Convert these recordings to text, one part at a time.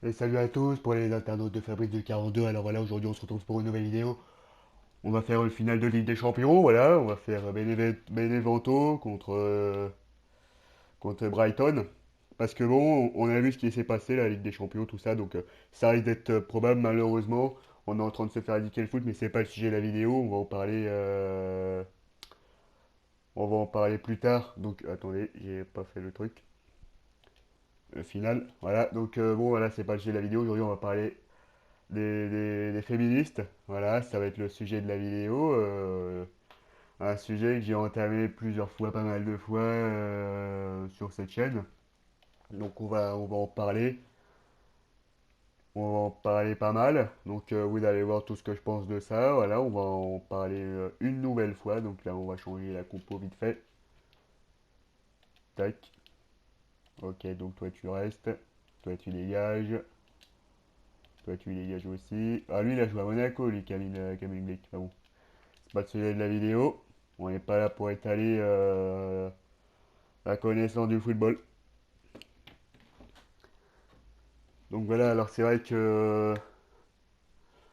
Et salut à tous pour les internautes de Fabrice de 42. Alors voilà, aujourd'hui on se retrouve pour une nouvelle vidéo. On va faire le final de Ligue des Champions, voilà. On va faire Benevento contre Brighton. Parce que bon, on a vu ce qui s'est passé, la Ligue des Champions, tout ça. Donc ça risque d'être probable, malheureusement. On est en train de se faire indiquer le foot, mais c'est pas le sujet de la vidéo. On va en parler plus tard. Donc attendez, j'ai pas fait le truc. Le final, voilà. Donc bon, voilà, c'est pas le sujet de la vidéo. Aujourd'hui, on va parler des féministes. Voilà, ça va être le sujet de la vidéo. Un sujet que j'ai entamé plusieurs fois, pas mal de fois sur cette chaîne. Donc on va en parler. On va en parler pas mal. Donc vous allez voir tout ce que je pense de ça. Voilà, on va en parler une nouvelle fois. Donc là, on va changer la compo vite fait. Tac. Ok, donc toi tu restes. Toi tu dégages. Toi tu dégages aussi. Ah lui il a joué à Monaco, lui, Camille Blake. Enfin bon, c'est pas le sujet de la vidéo. On n'est pas là pour étaler la connaissance du football. Donc voilà, alors c'est vrai que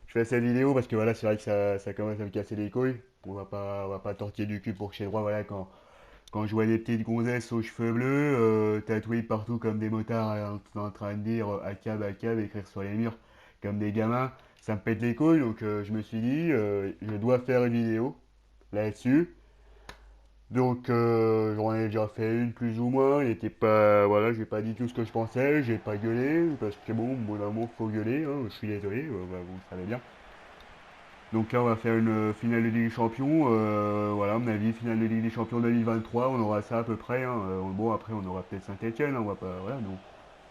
je fais cette vidéo parce que voilà, c'est vrai que ça commence à me casser les couilles. On va pas tortiller du cul pour chez droit. Voilà, quand je vois des petites gonzesses aux cheveux bleus, tatouées partout comme des motards en train de dire à cab, écrire sur les murs comme des gamins, ça me pète les couilles. Donc je me suis dit, je dois faire une vidéo là-dessus. Donc j'en ai déjà fait une plus ou moins, il était pas. Voilà, j'ai pas dit tout ce que je pensais, j'ai pas gueulé, parce que bon, au bout d'un moment faut gueuler, hein, je suis désolé, bah, vous le savez bien. Donc là on va faire une finale de Ligue des Champions, voilà, à mon avis, finale de Ligue des Champions 2023, on aura ça à peu près, hein, bon après on aura peut-être Saint-Etienne, on va pas. Voilà, donc.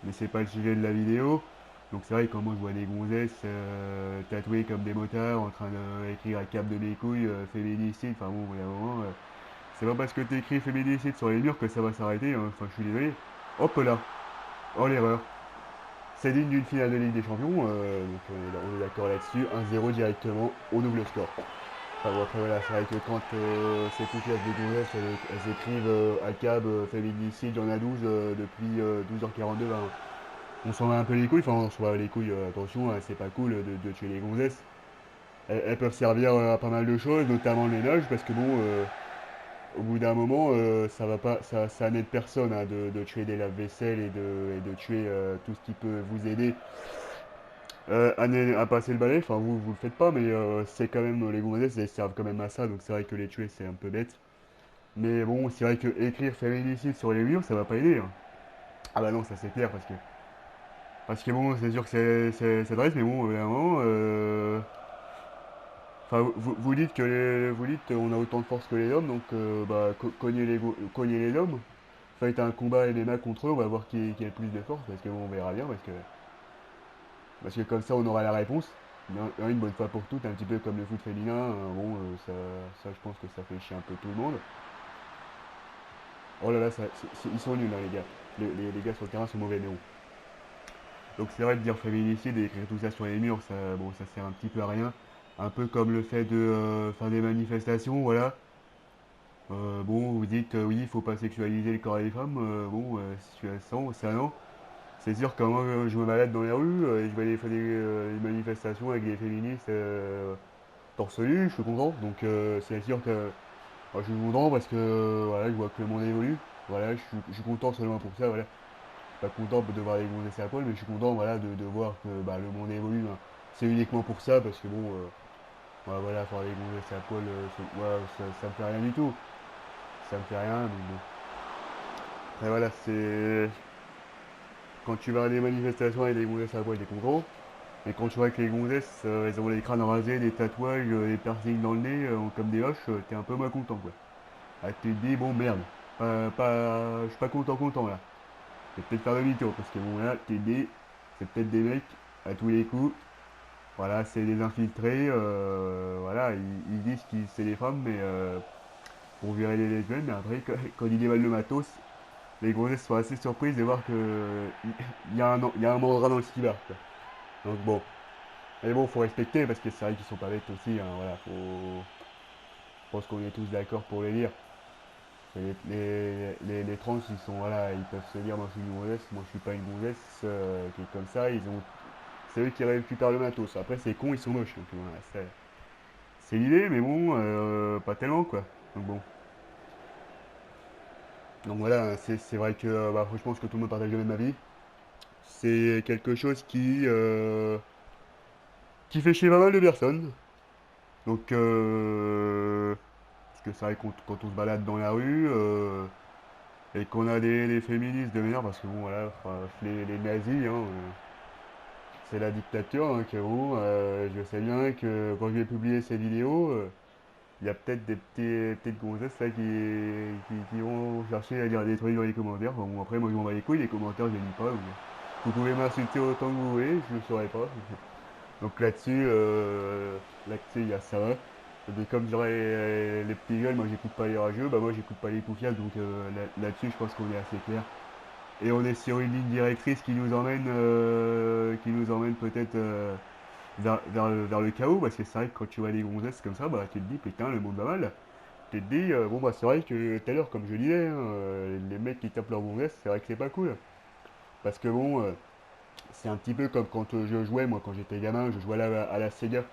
Mais c'est pas le sujet de la vidéo. Donc c'est vrai que quand moi je vois des gonzesses tatouées comme des motards en train d'écrire à cap de mes couilles, féminicide, enfin bon, au bout d'un moment. C'est pas parce que t'écris féminicide sur les murs que ça va s'arrêter, hein. Enfin, je suis désolé. Hop là, oh l'erreur. C'est digne d'une finale de Ligue des Champions, donc on est d'accord là-dessus. 1-0 directement, on ouvre le score. Enfin bon, après voilà, c'est vrai que quand ces poufiasses de gonzesses, elles écrivent à cab féminicide, il y en a 12 depuis 12h42, ben, on s'en va un peu les couilles. Enfin, on s'en va les couilles, attention, c'est pas cool de tuer les gonzesses. Elles peuvent servir à pas mal de choses, notamment le ménage, parce que bon, au bout d'un moment, ça va pas, ça n'aide personne hein, de tuer des lave-vaisselle et de tuer tout ce qui peut vous aider à passer le balai. Enfin, vous le faites pas, mais c'est quand même les gonzesses, elles servent quand même à ça, donc c'est vrai que les tuer c'est un peu bête. Mais bon, c'est vrai que écrire féminicide sur les murs, ça va pas aider, hein. Ah bah non, ça c'est clair parce que bon, c'est sûr que c'est triste, mais bon, évidemment, enfin, vous dites vous dites on a autant de force que les hommes, donc bah, cognez les hommes. Faites un combat MMA contre eux, on va voir qui a le plus de force, parce que bon, on verra bien, parce que comme ça on aura la réponse. Une bonne fois pour toutes, un petit peu comme le foot féminin, bon, ça je pense que ça fait chier un peu tout le monde. Oh là là, ils sont nuls hein, les gars. Les gars sur le terrain sont mauvais, mais bon. Donc c'est vrai de dire féminicide et écrire tout ça sur les murs, ça, bon, ça sert un petit peu à rien. Un peu comme le fait de faire des manifestations, voilà. Bon, vous dites oui, il faut pas sexualiser le corps des femmes. Bon, situation, ça non. C'est sûr que moi je me balade dans les rues et je vois des manifestations avec des féministes torse nu, je suis content. Donc c'est sûr que moi, je suis content parce que voilà, je vois que le monde évolue. Voilà, je suis content seulement pour ça. Voilà. Je suis pas content de voir les gonzesses à poil, mais je suis content voilà, de voir que bah, le monde évolue, hein. C'est uniquement pour ça parce que bon, ouais, voilà, voir les gonzesses à poil, ouais, ça me fait rien du tout. Ça me fait rien, donc bon. Et voilà, c'est. Quand tu vas à des manifestations avec des gonzesses à poil, t'es content. Et quand tu vois que les gonzesses, elles ont les crânes rasés, des tatouages, des piercings dans le nez, comme des hoches, t'es un peu moins content, quoi. Ah, tu te dis, bon, merde. Je suis pas content, là. Je vais peut-être faire demi-tour, parce que bon, là, tu te dis, c'est peut-être des mecs, à tous les coups. Voilà, c'est des infiltrés, voilà, ils disent qu'ils c'est des femmes, mais pour virer les lesbiennes, mais après, quand ils dévalent le matos, les gonzesses sont assez surprises de voir que il y a un mandrin dans le ski-bar, quoi. Donc bon, mais bon, faut respecter parce que c'est vrai qu'ils sont pas bêtes aussi. Hein, voilà, faut. Je pense qu'on est tous d'accord pour les lire. Les trans, ils sont, voilà, ils peuvent se dire, moi je suis une gonzesse, moi je suis pas une gonzesse, qui est comme ça, c'est eux qui récupèrent le matos. Après, c'est con, ils sont moches, donc voilà, c'est l'idée, mais bon, pas tellement, quoi. Donc bon. Donc voilà, c'est vrai que, bah, franchement, je pense que tout le monde partage le même avis. C'est quelque chose qui fait chier pas mal de personnes. Donc, parce que c'est vrai que quand on se balade dans la rue, et qu'on a des féministes de manière, parce que bon, voilà, enfin, les nazis, hein, c'est la dictature, hein, que bon, je sais bien que quand je vais publier ces vidéos, il y a peut-être des petites gonzesses là qui vont chercher à dire des trucs dans les commentaires. Enfin, bon, après, moi je m'en bats les couilles, les commentaires je les lis pas. Vous pouvez m'insulter autant que vous voulez, je le saurais pas. Donc là-dessus, il y a ça. Et comme dirais les petits jeunes, moi j'écoute pas les rageux, bah moi j'écoute pas les poufias, donc là-dessus je pense qu'on est assez clair. Et on est sur une ligne directrice qui nous emmène peut-être vers le chaos, parce que c'est vrai que quand tu vois des gonzesses comme ça, bah tu te dis putain le monde va mal. Tu te dis, bon bah c'est vrai que tout à l'heure comme je disais, hein, les mecs qui tapent leurs gonzesses, c'est vrai que c'est pas cool. Parce que bon, c'est un petit peu comme quand je jouais, moi quand j'étais gamin, je jouais à la Sega.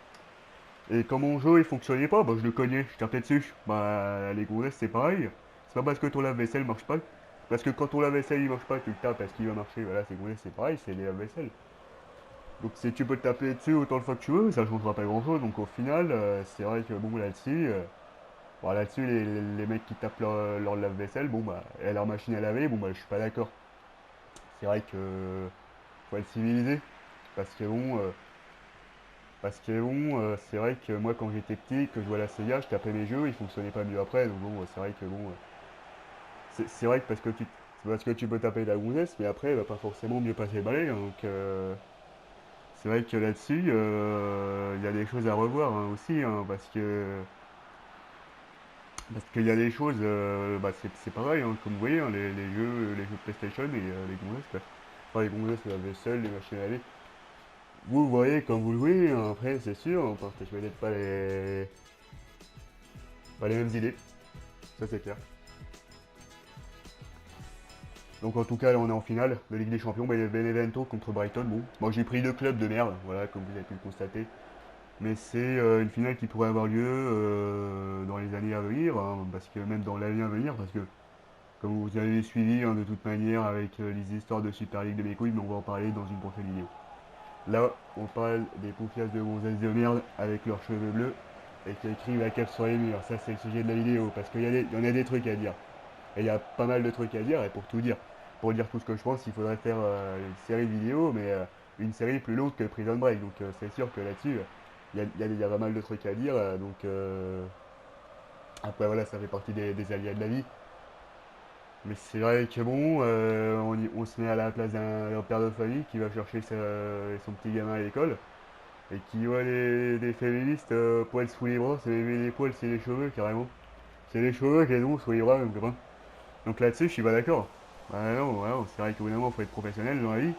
Et quand mon jeu il fonctionnait pas, bah je le cognais, je tapais dessus. Bah les gonzesses c'est pareil. C'est pas parce que ton lave-vaisselle marche pas. Parce que quand ton lave-vaisselle il marche pas, tu le tapes parce qu'il va marcher. Voilà, ces gonzesses c'est pareil, c'est les lave-vaisselle. Donc si tu peux te taper dessus autant de fois que tu veux, ça changera pas grand chose. Donc au final, c'est vrai que bon là-dessus, bon, là-dessus les mecs qui tapent leur lave-vaisselle, bon bah, et leur machine à laver, bon bah je suis pas d'accord. C'est vrai que faut être civilisé. Parce que bon, c'est vrai que moi quand j'étais petit, que je jouais à la Sega, je tapais mes jeux, ils fonctionnaient pas mieux après. Donc bon, c'est vrai que bon, c'est vrai que c'est parce que tu peux taper la gonzesse, mais après il va pas forcément mieux passer le balai, hein. Donc c'est vrai que là-dessus, il y a des choses à revoir, hein, aussi, hein, parce qu'il y a des choses, bah, c'est pareil, hein, comme vous voyez, hein, les jeux PlayStation et les gonzesses, quoi. Enfin, les gonzesses, la vaisselle, les machines à laver. Vous voyez comme vous le voyez, hein, après c'est sûr, on partage peut-être pas les mêmes idées, ça c'est clair. Donc en tout cas là on est en finale de Ligue des Champions, Benevento contre Brighton. Bon, moi j'ai pris deux clubs de merde, voilà, comme vous avez pu le constater. Mais c'est une finale qui pourrait avoir lieu dans les années à venir, hein, parce que même dans l'année à venir, parce que comme vous avez suivi, hein, de toute manière avec les histoires de Super League de mes couilles, mais on va en parler dans une prochaine vidéo. Là, on parle des confiances de gonzesses de merde avec leurs cheveux bleus et qui écrivent la cape sur les murs. Ça, c'est le sujet de la vidéo parce qu'il y en a des trucs à dire. Et il y a pas mal de trucs à dire. Et pour dire tout ce que je pense, il faudrait faire une série de vidéos, mais une série plus longue que Prison Break. Donc, c'est sûr que là-dessus, il y a pas mal de trucs à dire. Après, voilà, ça fait partie des aléas de la vie. Mais c'est vrai que bon, on se met à la place d'un père de famille qui va chercher son petit gamin à l'école et qui voit des féministes poils sous les bras, c'est les poils, c'est les cheveux carrément. C'est les cheveux qu'elles ont sous les bras, même copain. Donc là-dessus, je suis pas d'accord. Bah non, voilà, c'est vrai qu'au bout d'un moment, faut être professionnel dans la vie.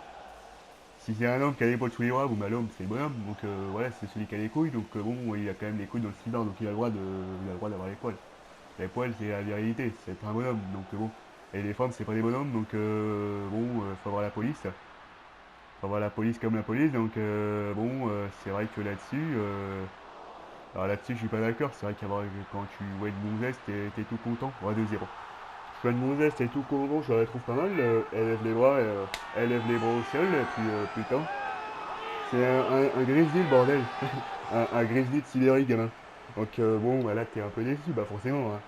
Si c'est un homme qui a les poils sous les bras, bon bah l'homme c'est le bonhomme, donc voilà, c'est celui qui a les couilles, donc bon, il a quand même les couilles dans le slibard, donc il a le droit d'avoir les poils. Les poils, c'est la virilité, c'est être un bonhomme, donc bon. Et les femmes, c'est pas des bonhommes, donc bon, faut avoir la police. Faut avoir la police comme la police, donc bon, c'est vrai que là-dessus, alors là-dessus, je suis pas d'accord. C'est vrai qu'avoir quand tu vois une gonzesse, t'es tout content. Ouais, 2-0. Je vois une gonzesse, t'es tout content, je la trouve pas mal. Elle lève les bras, elle lève les bras au ciel, et puis putain, c'est un grizzly le bordel. Un grizzly de Sibérie, gamin. Donc bon, bah, là, t'es un peu déçu, bah forcément, hein.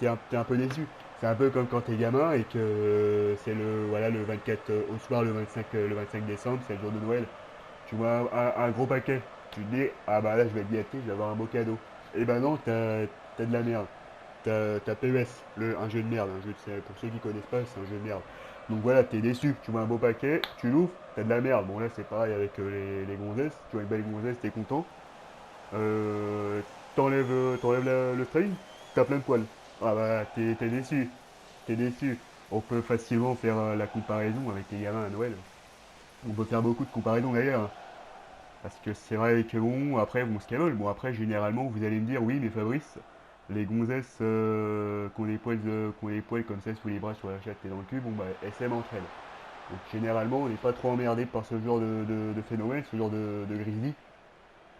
T'es un peu déçu. C'est un peu comme quand t'es gamin et que c'est le 24 au soir, le 25 décembre, c'est le jour de Noël. Tu vois un gros paquet. Tu te dis, ah bah là je vais être gâté, je vais avoir un beau cadeau. Et bah non, t'as de la merde. T'as PES, un jeu de merde. Pour ceux qui connaissent pas, c'est un jeu de merde. Donc voilà, t'es déçu. Tu vois un beau paquet, tu l'ouvres, t'as de la merde. Bon là c'est pareil avec les gonzesses. Tu vois une belle gonzesse, t'es content. Euh, t'enlèves le string, t'as plein de poils. Ah bah t'es déçu. T'es déçu. On peut facilement faire la comparaison avec les gamins à Noël. On peut faire beaucoup de comparaisons d'ailleurs. Parce que c'est vrai que bon, après, bon, ce qu'elles veulent. Bon, après, généralement, vous allez me dire, oui, mais Fabrice, Les gonzesses qui ont les poils comme ça sous les bras, sur la chatte et dans le cul, bon bah elles s'aiment entre elles. Donc généralement on n'est pas trop emmerdé par ce genre de phénomène, ce genre de grizzly,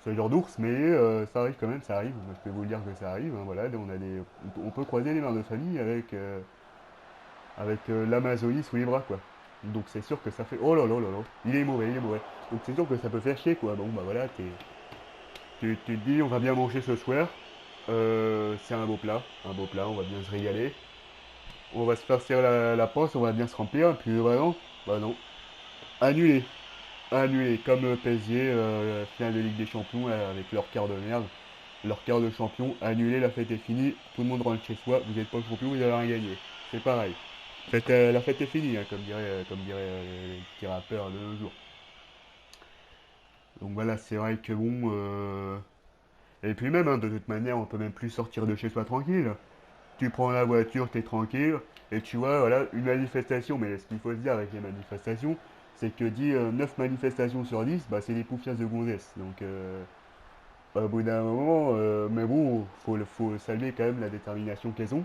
ce genre d'ours, mais ça arrive quand même, ça arrive. Moi, je peux vous le dire que ça arrive, hein, voilà, on peut croiser les mères de famille avec l'Amazonie sous les bras, quoi. Donc c'est sûr que ça fait... Oh là là là là, il est mauvais, il est mauvais. Donc c'est sûr que ça peut faire chier, quoi. Bon bah voilà, tu te dis on va bien manger ce soir. C'est un beau plat, on va bien se régaler. On va se farcir la panse, on va bien se remplir, et puis vraiment, bah non. Annulé, annulé, comme PSG, finale de Ligue des Champions, avec leur quart de merde. Leur quart de champion, annulé, la fête est finie, tout le monde rentre chez soi, vous n'êtes pas champion, vous avez rien gagné. C'est pareil. La fête est finie, hein, comme dirait les petits rappeurs de nos jours. Donc voilà, c'est vrai que bon. Et puis même, hein, de toute manière, on peut même plus sortir de chez soi tranquille. Tu prends la voiture, t'es tranquille, et tu vois, voilà, une manifestation. Mais ce qu'il faut se dire avec les manifestations, c'est que dit 9 manifestations sur 10, bah, c'est des poufias de gonzesses. Donc, au bout d'un moment, mais bon, faut saluer quand même la détermination qu'elles ont.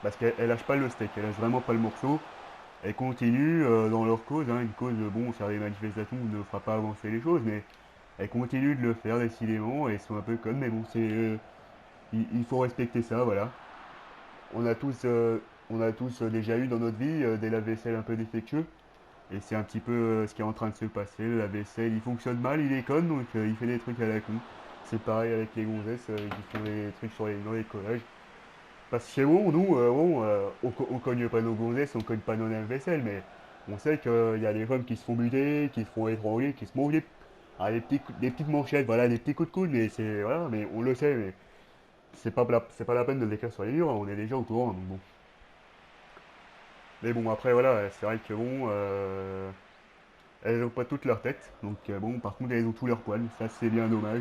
Parce qu'elles lâchent pas le steak, elles lâchent vraiment pas le morceau. Elles continuent dans leur cause, hein, une cause, bon, faire des manifestations ne fera pas avancer les choses, mais elles continuent de le faire décidément, et elles sont un peu connes, mais bon, il faut respecter ça, voilà. On a tous, euh, on a tous déjà eu dans notre vie des lave-vaisselle un peu défectueux, et c'est un petit peu ce qui est en train de se passer. Le lave-vaisselle, il fonctionne mal, il est conne, donc il fait des trucs à la con. C'est pareil avec les gonzesses qui font des trucs dans les collages. Parce que bon, nous, on cogne pas nos gonzesses, on cogne pas nos lave-vaisselle, mais on sait qu'il y a des femmes qui se font buter, qui se font étrangler, qui se mangent des petites manchettes, voilà, des petits coups de coude, mais c'est, voilà, mais on le sait, mais c'est pas la peine de l'écrire sur les murs, hein, on est déjà au courant, donc bon. Mais bon, après, voilà, c'est vrai que bon, elles ont pas toute leur tête, donc bon, par contre, elles ont tous leurs poils, ça c'est bien dommage.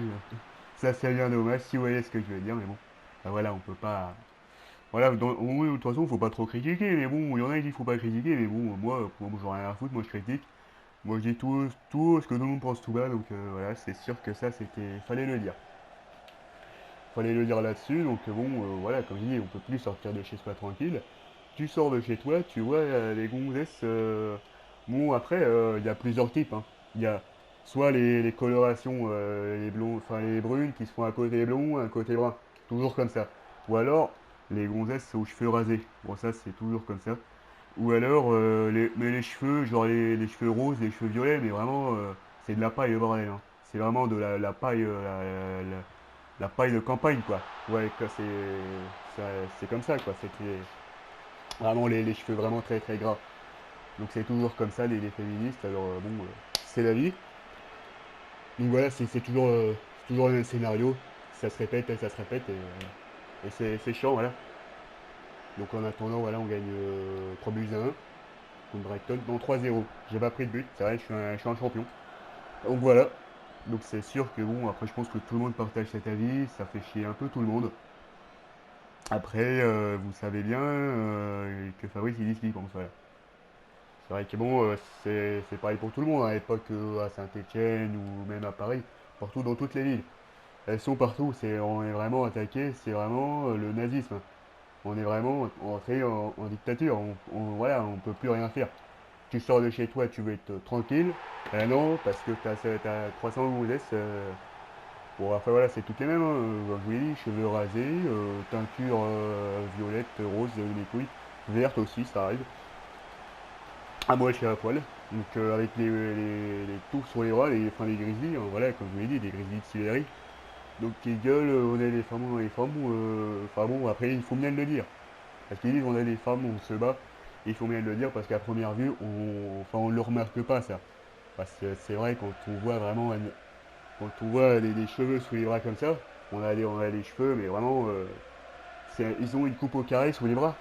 Ça c'est bien dommage, si vous voyez ce que je veux dire, mais bon. Ben voilà, on peut pas. Voilà, oui, de toute façon, faut pas trop critiquer, mais bon, il y en a qui disent faut pas critiquer, mais bon, moi j'en ai rien à foutre, moi je critique. Moi je dis tout ce que tout le monde pense tout bas, donc voilà, c'est sûr que ça c'était. Fallait le dire. Fallait le dire là-dessus, donc bon, voilà, comme je dis, on peut plus sortir de chez soi tranquille. Tu sors de chez toi, tu vois les gonzesses. Bon, après, il y a plusieurs types, hein. Il y a soit les colorations, les blonds, enfin les brunes qui se font un côté blond, un côté brun, toujours comme ça. Ou alors les gonzesses aux cheveux rasés. Bon, ça c'est toujours comme ça. Ou alors mais les cheveux, genre les cheveux roses, les cheveux violets, mais vraiment c'est de la paille le bordel, hein. C'est vraiment de la paille, la paille de campagne, quoi. Ouais, quoi, c'est comme ça, quoi. C'était vraiment les cheveux vraiment très très gras. Donc c'est toujours comme ça les féministes. Alors bon, c'est la vie. Donc voilà, c'est toujours le même scénario. Ça se répète et ça se répète et c'est chiant, voilà. Donc en attendant, voilà, on gagne 3 buts à 1 contre Brighton. Non, 3-0. J'ai pas pris de but, c'est vrai, je suis un champion. Donc voilà. Donc c'est sûr que bon, après je pense que tout le monde partage cet avis, ça fait chier un peu tout le monde. Après, vous savez bien que Fabrice il dit ce qu'il pense, voilà. C'est vrai que bon, c'est pareil pour tout le monde, hein, et pas que à Saint-Etienne ou même à Paris, partout dans toutes les villes. Elles sont partout, on est vraiment attaqué, c'est vraiment le nazisme. On est vraiment entré en dictature, voilà, on peut plus rien faire. Tu sors de chez toi, tu veux être tranquille, non, parce que t'as 300 gonzesses. Bon, après voilà, c'est toutes les mêmes, hein, comme je vous l'ai dit, cheveux rasés, teinture violette, rose, les couilles, verte aussi, ça arrive. À moitié à poil. Donc avec les tours sur les bras, enfin les grizzlies, hein, voilà, comme je vous l'ai dit, des grizzlies de Sibérie. Donc ils gueulent, on est les femmes, on est les femmes. Enfin bon, après il faut bien le dire. Parce qu'ils disent on est les femmes, on se bat. Il faut bien le dire parce qu'à première vue, enfin, on ne le remarque pas ça. Parce que c'est vrai quand on voit vraiment, quand on voit les cheveux sous les bras comme ça, on a les cheveux, mais vraiment, ils ont une coupe au carré sous les bras.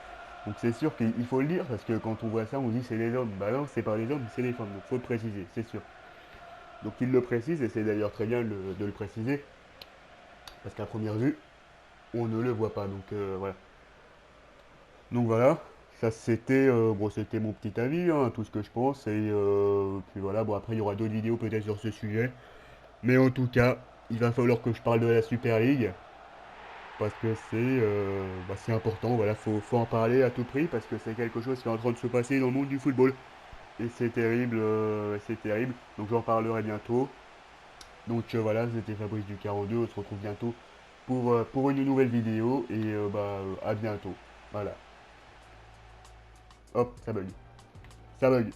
Donc c'est sûr qu'il faut le dire, parce que quand on voit ça, on dit c'est les hommes. Bah non, c'est pas les hommes, c'est les femmes. Donc faut le préciser, c'est sûr. Donc il le précise, et c'est d'ailleurs très bien de le préciser, parce qu'à première vue, on ne le voit pas. Donc voilà. Donc voilà, ça c'était mon petit avis, hein, tout ce que je pense. Et puis voilà, bon après il y aura d'autres vidéos peut-être sur ce sujet. Mais en tout cas, il va falloir que je parle de la Super League. parce que c'est important, voilà, faut en parler à tout prix parce que c'est quelque chose qui est en train de se passer dans le monde du football. Et c'est terrible, c'est terrible. Donc j'en parlerai bientôt. Donc voilà, c'était Fabrice du 42, on se retrouve bientôt pour une nouvelle vidéo et à bientôt. Voilà. Hop, ça bug. Ça bug.